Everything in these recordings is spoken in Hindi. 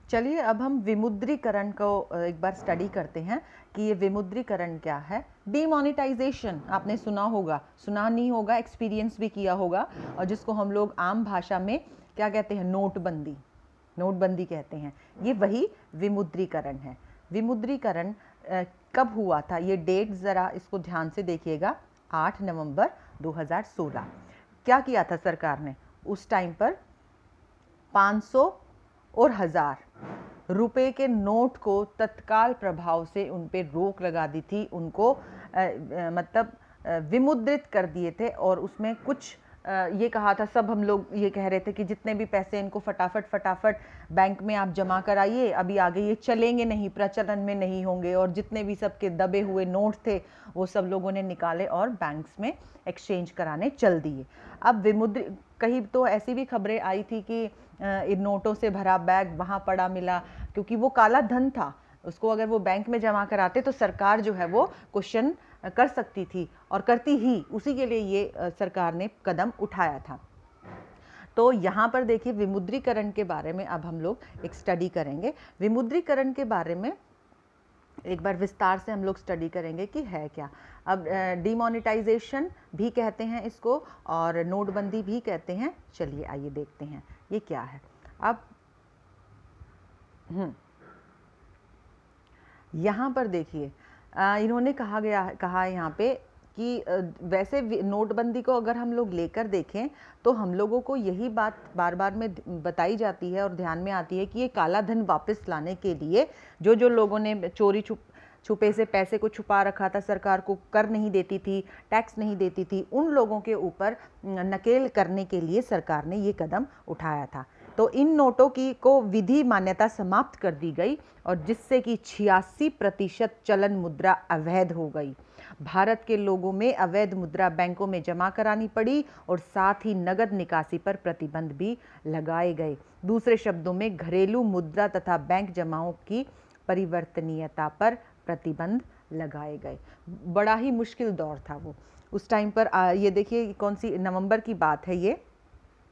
चलिए अब हम विमुद्रीकरण को एक बार स्टडी करते हैं कि ये विमुद्रीकरण क्या है। डीमोनेटाइजेशन आपने सुना होगा, सुना नहीं होगा, एक्सपीरियंस भी किया होगा, और जिसको हम लोग आम भाषा में क्या कहते हैं, नोटबंदी, नोटबंदी कहते हैं। ये वही विमुद्रीकरण है। विमुद्रीकरण कब हुआ था, ये डेट ज़रा इसको ध्यान से देखिएगा, 8 नवंबर 2016। क्या किया था सरकार ने उस टाइम पर, 500 और 1000 रुपए के नोट को तत्काल प्रभाव से उन पे रोक लगा दी थी, उनको मतलब विमुद्रित कर दिए थे। और उसमें कुछ ये कहा था, सब हम लोग ये कह रहे थे कि जितने भी पैसे इनको फटाफट फटाफट बैंक में आप जमा कराइए, अभी आगे ये चलेंगे नहीं, प्रचलन में नहीं होंगे। और जितने भी सबके दबे हुए नोट थे वो सब लोगों ने निकाले और बैंक्स में एक्सचेंज कराने चल दिए। अब कहीं तो ऐसी भी खबरें आई थी कि इन नोटों से भरा बैग वहाँ पड़ा मिला, क्योंकि वो काला धन था। उसको अगर वो बैंक में जमा कराते तो सरकार जो है वो क्वेश्चन कर सकती थी, और करती ही, उसी के लिए ये सरकार ने कदम उठाया था। तो यहाँ पर देखिए विमुद्रीकरण के बारे में अब हम लोग एक स्टडी करेंगे। विमुद्रीकरण के बारे में एक बार विस्तार से हम लोग स्टडी करेंगे कि है क्या। अब डिमोनेटाइजेशन भी कहते हैं इसको, और नोटबंदी भी कहते हैं। चलिए आइए देखते हैं ये क्या है। अब यहाँ पर देखिए इन्होंने कहा है यहाँ पे कि वैसे नोटबंदी को अगर हम लोग लेकर देखें तो हम लोगों को यही बात बार बार में बताई जाती है और ध्यान में आती है कि ये काला धन वापस लाने के लिए जो जो लोगों ने चोरी छुपे से पैसे को छुपा रखा था, सरकार को कर नहीं देती थी, टैक्स नहीं देती थी, उन लोगों के ऊपर नकेल करने के लिए सरकार ने ये कदम उठाया था। तो इन नोटों की को विधि मान्यता समाप्त कर दी गई, और जिससे कि 86% चलन मुद्रा अवैध हो गई। भारत के लोगों में अवैध मुद्रा बैंकों में जमा करानी पड़ी, और साथ ही नगद निकासी पर प्रतिबंध भी लगाए गए। दूसरे शब्दों में घरेलू मुद्रा तथा बैंक जमाओं की परिवर्तनीयता पर प्रतिबंध लगाए गए। बड़ा ही मुश्किल दौर था वो उस टाइम पर। ये देखिए कौन सी नवंबर की बात है, ये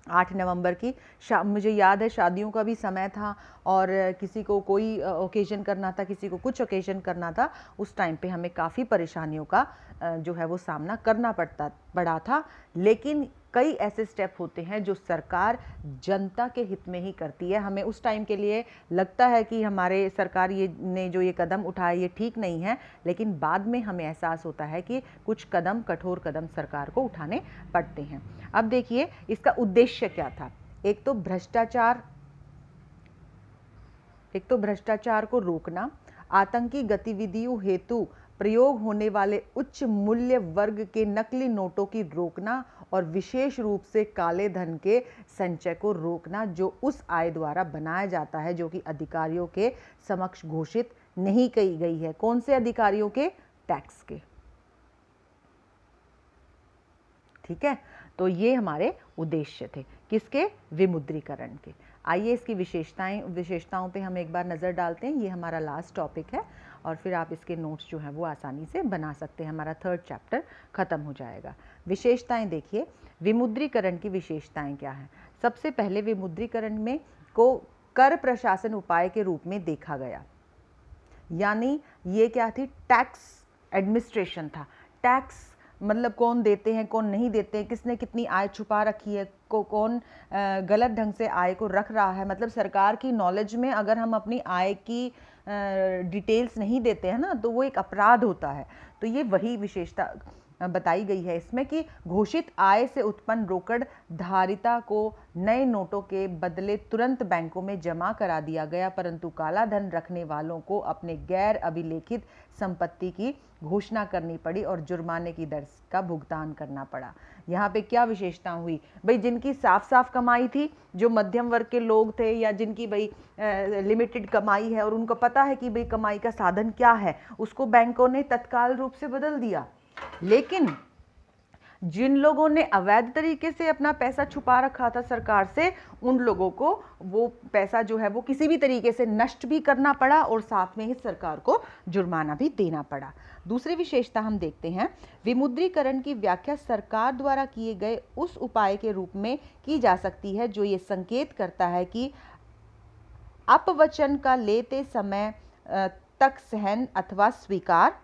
8 नवंबर की। मुझे याद है शादियों का भी समय था, और किसी को कोई ओकेजन करना था, किसी को कुछ ओकेजन करना था। उस टाइम पे हमें काफ़ी परेशानियों का जो है वो सामना करना पड़ा था। लेकिन कई ऐसे स्टेप होते हैं जो सरकार जनता के हित में ही करती है। हमें उस टाइम के लिए लगता है कि हमारे सरकार ने जो ये कदम उठाया ये ठीक नहीं है, लेकिन बाद में हमें एहसास होता है कि कुछ कदम, कठोर कदम सरकार को उठाने पड़ते हैं। अब देखिए इसका उद्देश्य क्या था। एक तो भ्रष्टाचार को रोकना, आतंकी गतिविधियों हेतु प्रयोग होने वाले उच्च मूल्य वर्ग के नकली नोटों की रोकना, और विशेष रूप से काले धन के संचय को रोकना जो उस आय द्वारा बनाया जाता है, जो कि अधिकारियों के समक्ष घोषित नहीं की गई है। कौन से अधिकारियों के? टैक्स के। ठीक है, तो ये हमारे उद्देश्य थे किसके? विमुद्रीकरण के। आइए इसकी विशेषताओं पे हम एक बार नज़र डालते हैं। ये हमारा लास्ट टॉपिक है, और फिर आप इसके नोट्स जो हैं वो आसानी से बना सकते हैं। हमारा 3rd चैप्टर ख़त्म हो जाएगा। विशेषताएं देखिए, विमुद्रीकरण की विशेषताएं क्या हैं। सबसे पहले विमुद्रीकरण में को कर प्रशासन उपाय के रूप में देखा गया, यानी ये क्या थी? टैक्स एडमिनिस्ट्रेशन था। टैक्स मतलब कौन देते हैं, कौन नहीं देते हैं, किसने कितनी आय छुपा रखी है, कौन गलत ढंग से आय को रख रहा है। मतलब सरकार की नॉलेज में अगर हम अपनी आय की डिटेल्स नहीं देते हैं ना, तो वो एक अपराध होता है। तो ये वही विशेषता बताई गई है इसमें कि घोषित आय से उत्पन्न रोकड़ धारिता को नए नोटों के बदले तुरंत बैंकों में जमा करा दिया गया, परंतु काला धन रखने वालों को अपने गैर अभिलेखित संपत्ति की घोषणा करनी पड़ी और जुर्माने की दर का भुगतान करना पड़ा। यहाँ पे क्या विशेषता हुई भाई? जिनकी साफ साफ कमाई थी, जो मध्यम वर्ग के लोग थे, या जिनकी भाई लिमिटेड कमाई है और उनको पता है कि भाई कमाई का साधन क्या है, उसको बैंकों ने तत्काल रूप से बदल दिया। लेकिन जिन लोगों ने अवैध तरीके से अपना पैसा छुपा रखा था सरकार से, उन लोगों को वो पैसा जो है वो किसी भी तरीके से नष्ट भी करना पड़ा, और साथ में ही सरकार को जुर्माना भी देना पड़ा। दूसरी विशेषता हम देखते हैं, विमुद्रीकरण की व्याख्या सरकार द्वारा किए गए उस उपाय के रूप में की जा सकती है जो ये संकेत करता है कि अपवचन का लेते समय तक सहन अथवा स्वीकार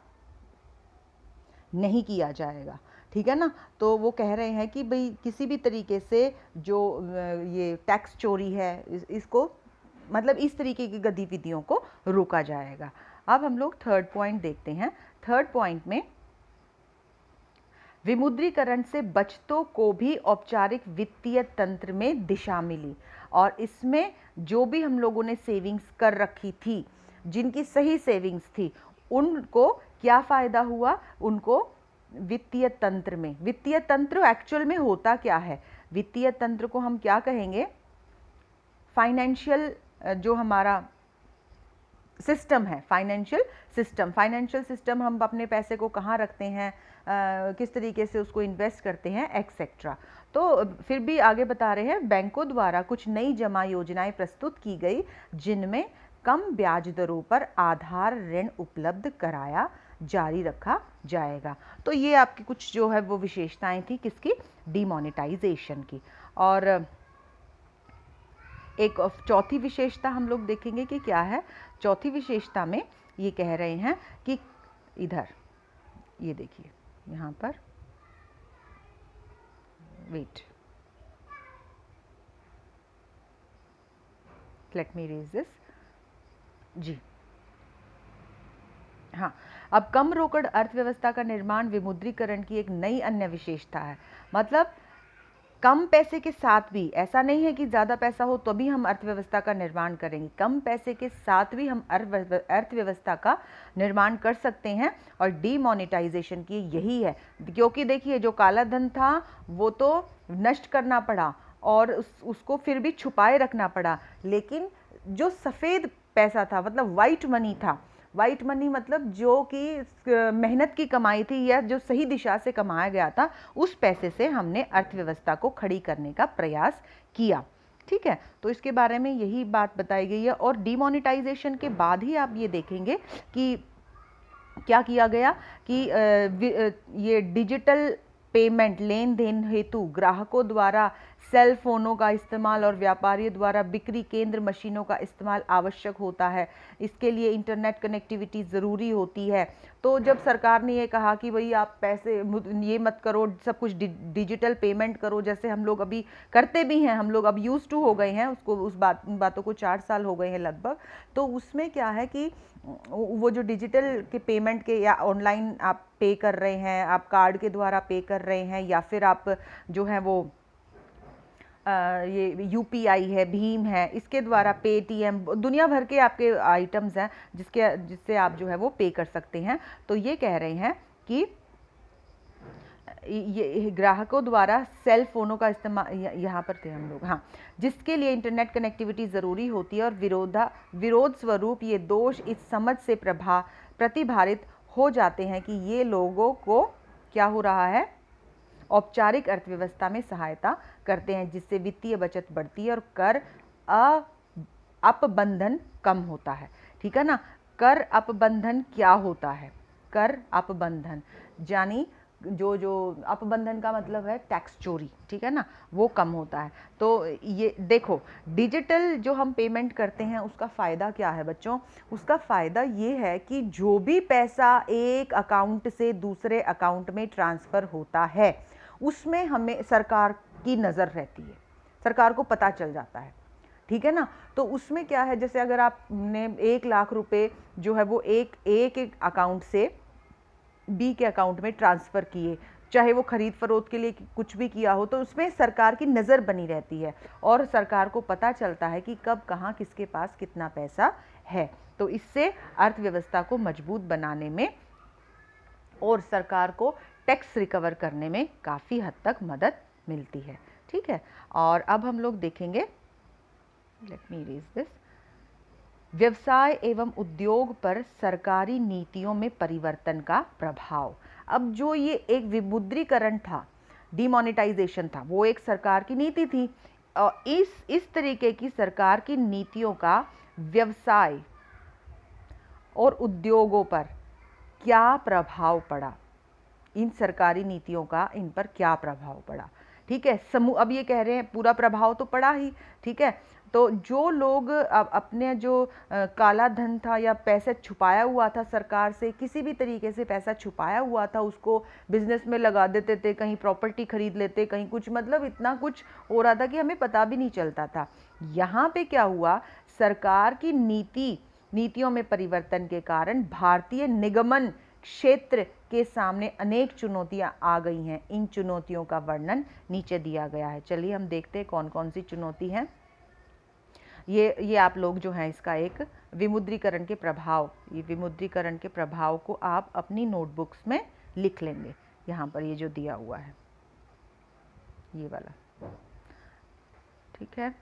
नहीं किया जाएगा। ठीक है ना। तो वो कह रहे हैं कि भाई किसी भी तरीके से जो ये टैक्स चोरी है इसको मतलब इस तरीके की गतिविधियों को रोका जाएगा। अब हम लोग थर्ड पॉइंट देखते हैं। थर्ड पॉइंट में विमुद्रीकरण से बचतों को भी औपचारिक वित्तीय तंत्र में दिशा मिली और इसमें जो भी हम लोगों ने सेविंग्स कर रखी थी, जिनकी सही सेविंग्स थी, उनको क्या फ़ायदा हुआ? उनको वित्तीय तंत्र में, वित्तीय तंत्र एक्चुअल में होता क्या है? वित्तीय तंत्र को हम क्या कहेंगे? फाइनेंशियल जो हमारा सिस्टम है, फाइनेंशियल सिस्टम। फाइनेंशियल सिस्टम हम अपने पैसे को कहाँ रखते हैं, किस तरीके से उसको इन्वेस्ट करते हैं, एक्सेट्रा। तो फिर भी आगे बता रहे हैं, बैंकों द्वारा कुछ नई जमा योजनाएं प्रस्तुत की गई जिनमें कम ब्याज दरों पर आधार ऋण उपलब्ध कराया जारी रखा जाएगा। तो ये आपकी कुछ जो है वो विशेषताएं थी किसकी? डीमोनेटाइजेशन की। और एक चौथी विशेषता हम लोग देखेंगे कि क्या है। चौथी विशेषता में ये कह रहे हैं कि इधर ये देखिए, यहाँ पर wait, let me erase this जी। हाँ, अब कम रोकड़ अर्थव्यवस्था का निर्माण विमुद्रीकरण की एक नई अन्य विशेषता है। मतलब कम पैसे के साथ भी, ऐसा नहीं है कि ज़्यादा पैसा हो तो भी हम अर्थव्यवस्था का निर्माण करेंगे, कम पैसे के साथ भी हम अर्थव्यवस्था का निर्माण कर सकते हैं। और डीमोनेटाइजेशन की यही है, क्योंकि देखिए जो काला धन था वो तो नष्ट करना पड़ा और उसको फिर भी छुपाए रखना पड़ा, लेकिन जो सफ़ेद पैसा था, मतलब वाइट मनी था, वाइट मनी मतलब जो कि मेहनत की कमाई थी या जो सही दिशा से कमाया गया था, उस पैसे से हमने अर्थव्यवस्था को खड़ी करने का प्रयास किया। ठीक है, तो इसके बारे में यही बात बताई गई है। और डीमोनेटाइजेशन के बाद ही आप ये देखेंगे कि क्या किया गया कि ये डिजिटल पेमेंट लेन देन हेतु ग्राहकों द्वारा सेल फोनों का इस्तेमाल और व्यापारियों द्वारा बिक्री केंद्र मशीनों का इस्तेमाल आवश्यक होता है। इसके लिए इंटरनेट कनेक्टिविटी ज़रूरी होती है। तो जब सरकार ने ये कहा कि भाई आप पैसे ये मत करो, सब कुछ डिजिटल पेमेंट करो, जैसे हम लोग अभी करते भी हैं, हम लोग अब यूज टू हो गए हैं उसको, उस बातों को 4 साल हो गए हैं लगभग। तो उसमें क्या है कि वो जो डिजिटल के पेमेंट के या ऑनलाइन आप पे कर रहे हैं, आप कार्ड के द्वारा पे कर रहे हैं, या फिर आप जो है वो ये यूपीआई है, भीम है, इसके द्वारा पेटीएम, दुनिया भर के आपके आइटम्स हैं जिससे आप जो है वो पे कर सकते हैं। तो ये कह रहे हैं कि ये ग्राहकों द्वारा सेल फोनों का इस्तेमाल, यहाँ पर थे हम लोग, हाँ, जिसके लिए इंटरनेट कनेक्टिविटी ज़रूरी होती है और विरोध स्वरूप ये दोष इस समझ से प्रतिभारित हो जाते हैं कि ये लोगों को क्या हो रहा है, औपचारिक अर्थव्यवस्था में सहायता करते हैं, जिससे वित्तीय बचत बढ़ती है और कर अपबंधन कम होता है। ठीक है ना। कर अपबंधन क्या होता है? कर अपबंधन यानी जो अपबंधन का मतलब है टैक्स चोरी, ठीक है ना, वो कम होता है। तो ये देखो, डिजिटल जो हम पेमेंट करते हैं उसका फ़ायदा क्या है बच्चों? उसका फ़ायदा ये है कि जो भी पैसा एक अकाउंट से दूसरे अकाउंट में ट्रांसफ़र होता है उसमें हमें सरकार की नज़र रहती है, सरकार को पता चल जाता है। ठीक है ना। तो उसमें क्या है, जैसे अगर आपने 1 लाख रुपए जो है वो एक अकाउंट से बी के अकाउंट में ट्रांसफ़र किए, चाहे वो खरीद फरोख्त के लिए कुछ भी किया हो, तो उसमें सरकार की नज़र बनी रहती है और सरकार को पता चलता है कि कब कहाँ किसके पास कितना पैसा है। तो इससे अर्थव्यवस्था को मजबूत बनाने में और सरकार को टैक्स रिकवर करने में काफ़ी हद तक मदद मिलती है। ठीक है। और अब हम लोग देखेंगे, लेट मी रीड दिस, व्यवसाय एवं उद्योग पर सरकारी नीतियों में परिवर्तन का प्रभाव। अब जो ये एक विमुद्रीकरण था, डीमोनेटाइजेशन था, वो एक सरकार की नीति थी और इस तरीके की सरकार की नीतियों का व्यवसाय और उद्योगों पर क्या प्रभाव पड़ा, इन सरकारी नीतियों का इन पर क्या प्रभाव पड़ा। ठीक है। समूह, अब ये कह रहे हैं पूरा प्रभाव तो पड़ा ही, ठीक है। तो जो लोग अपने जो काला धन था या पैसे छुपाया हुआ था सरकार से, किसी भी तरीके से पैसा छुपाया हुआ था, उसको बिजनेस में लगा देते थे, कहीं प्रॉपर्टी खरीद लेते, कहीं कुछ, मतलब इतना कुछ हो रहा था कि हमें पता भी नहीं चलता था। यहाँ पे क्या हुआ, सरकार की नीतियों में परिवर्तन के कारण भारतीय निगमन क्षेत्र के सामने अनेक चुनौतियां आ गई हैं। इन चुनौतियों का वर्णन नीचे दिया गया है। चलिए हम देखते हैं कौन कौन सी चुनौती हैं। ये आप लोग जो हैं, इसका एक विमुद्रीकरण के प्रभाव, ये विमुद्रीकरण के प्रभाव को आप अपनी नोटबुक्स में लिख लेंगे। यहाँ पर ये जो दिया हुआ है ये वाला, ठीक है।